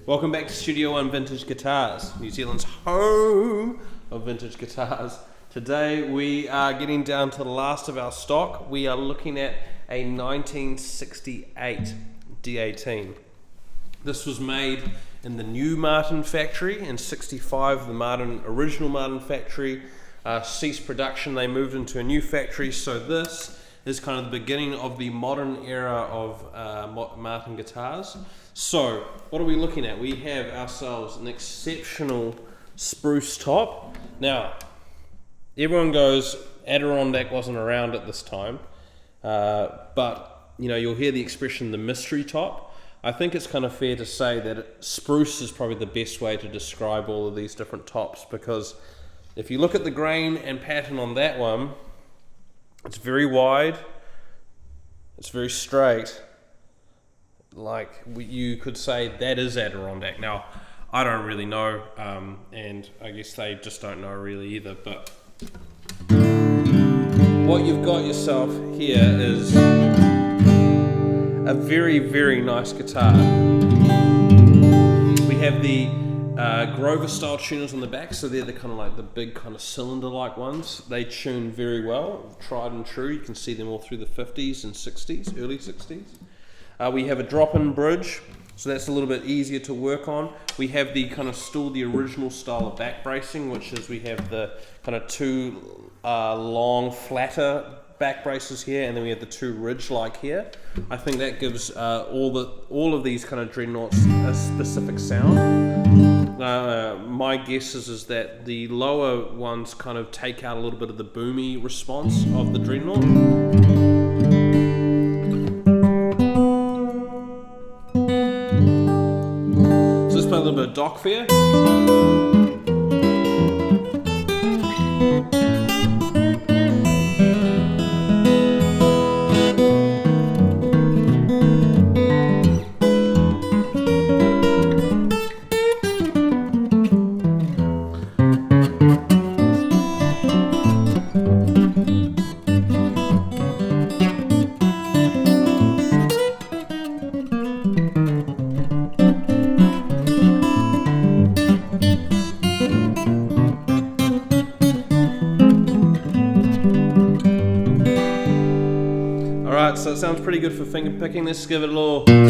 Welcome back to Studio One Vintage Guitars, New Zealand's home of vintage guitars. Today we are getting down to the last of our stock. We are looking at a 1968 D-18. This was made in the new Martin factory. In '65, the original Martin factory ceased production. They moved into a new factory, so this is kind of the beginning of the modern era of Martin guitars. So, what are we looking at? We have ourselves an exceptional spruce top. Now, everyone goes, Adirondack wasn't around at this time, but you'll hear the expression the mystery top. I think it's kind of fair to say that spruce is probably the best way to describe all of these different tops, because if you look at the grain and pattern on that one, it's very wide, it's very straight. Like you could say that is Adirondack. Now, I don't really know, and I guess they just don't know really either, but what you've got yourself here is a very, very nice guitar. We have the Grover style tuners on the back, so they're the kind of like the big kind of cylinder like ones. They tune very well, tried and true. You can see them all through the 50s and 60s, early 60s. We have a drop-in bridge, so that's a little bit easier to work on. We have the kind of still the original style of back bracing, which is we have the kind of two long, flatter back braces here, and then we have the two ridge-like here. I think that gives all of these kind of dreadnoughts a specific sound. My guess is that the lower ones kind of take out a little bit of the boomy response of the dreadnought. A little bit of dock fair. So it sounds pretty good for finger picking. Let's give it a little. Hey.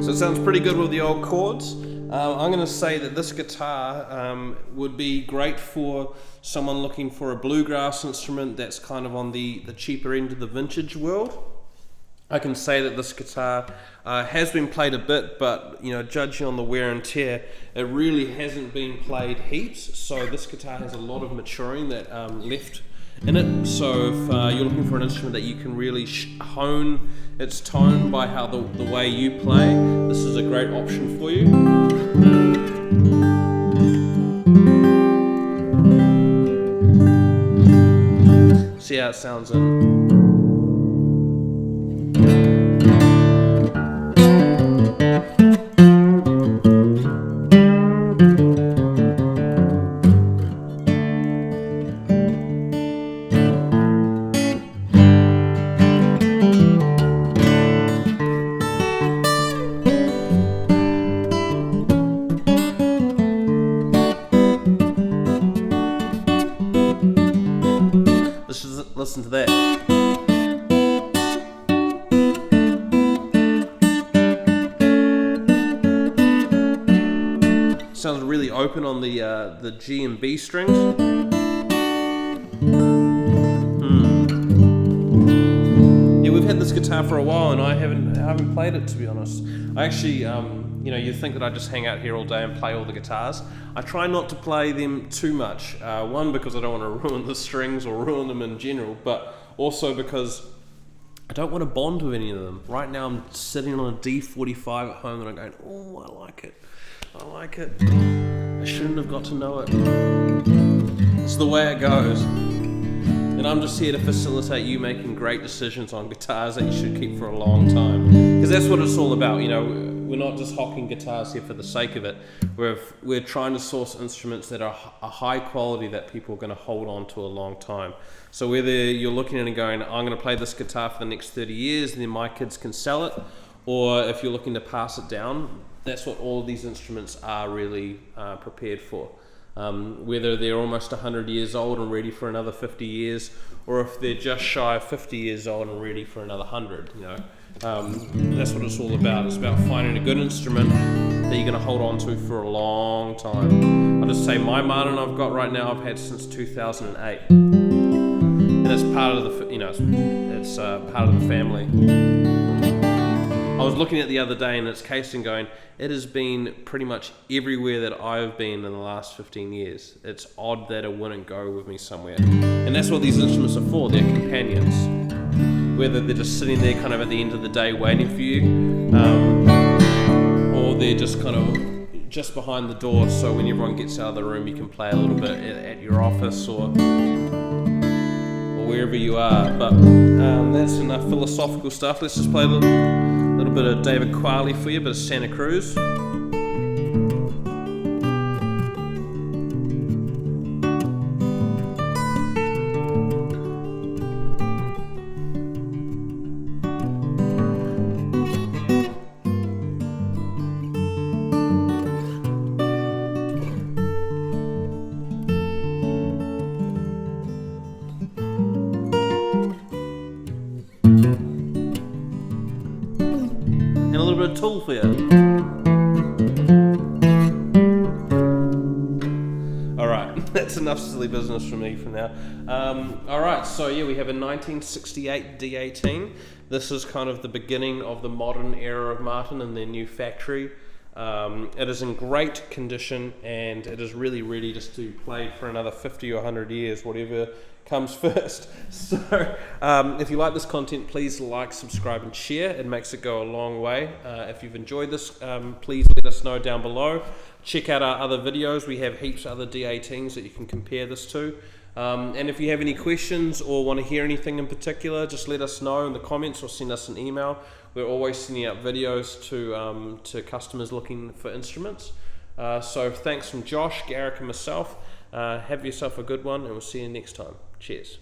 So it sounds pretty good with the old chords. I'm going to say that this guitar would be great for someone looking for a bluegrass instrument that's kind of on the cheaper end of the vintage world. I can say that this guitar has been played a bit, but judging on the wear and tear, it really hasn't been played heaps. So this guitar has a lot of maturing that left in it. So if you're looking for an instrument that you can really hone its tone by how the way you play, this is a great option for you. See how it sounds in. Listen to that. Sounds really open on the G and B strings. Yeah, we've had this guitar for a while, and I haven't played it, to be honest. I actually, you think that I just hang out here all day and play all the guitars. I try not to play them too much. One, because I don't want to ruin the strings or ruin them in general, but also because I don't want to bond with any of them. Right now I'm sitting on a D45 at home and I'm going, oh, I like it. I shouldn't have got to know it. It's the way it goes. And I'm just here to facilitate you making great decisions on guitars that you should keep for a long time. Because that's what it's all about, we're not just hocking guitars here for the sake of it. We're trying to source instruments that are a high quality that people are going to hold on to a long time. So whether you're looking at it and going, I'm going to play this guitar for the next 30 years and then my kids can sell it, or if you're looking to pass it down, that's what all of these instruments are really prepared for. Whether they're almost 100 years old and ready for another 50 years, or if they're just shy of 50 years old and ready for another 100, you know. That's what it's all about. It's about finding a good instrument that you're going to hold on to for a long time. I'll just say my Martin I've got right now I've had since 2008, and it's part of the, you know, it's part of the family. I was looking at the other day in its case and going, it has been pretty much everywhere that I've been in the last 15 years. It's odd that it wouldn't go with me somewhere. And that's what these instruments are for, they're companions. Whether they're just sitting there kind of at the end of the day waiting for you, or they're just kind of just behind the door, so when everyone gets out of the room you can play a little bit at your office or wherever you are. But that's enough philosophical stuff. Let's just play a little bit of David Qualley for you, a bit of Santa Cruz. And a little bit of Tool for you. Alright, that's enough silly business for me for now. Alright, so yeah, we have a 1968 D-18. This is kind of the beginning of the modern era of Martin and their new factory. It is in great condition and it is really ready just to play for another 50 or 100 years, whatever comes first. So if you like this content, please like, subscribe and share. It makes it go a long way. If you've enjoyed this, please let us know down below. Check out our other videos. We have heaps of other D18s that you can compare this to. And if you have any questions or want to hear anything in particular, just let us know in the comments or send us an email. We're always sending out videos to customers looking for instruments. So thanks from Josh, Garrick and myself. Have yourself a good one and we'll see you next time. Cheers.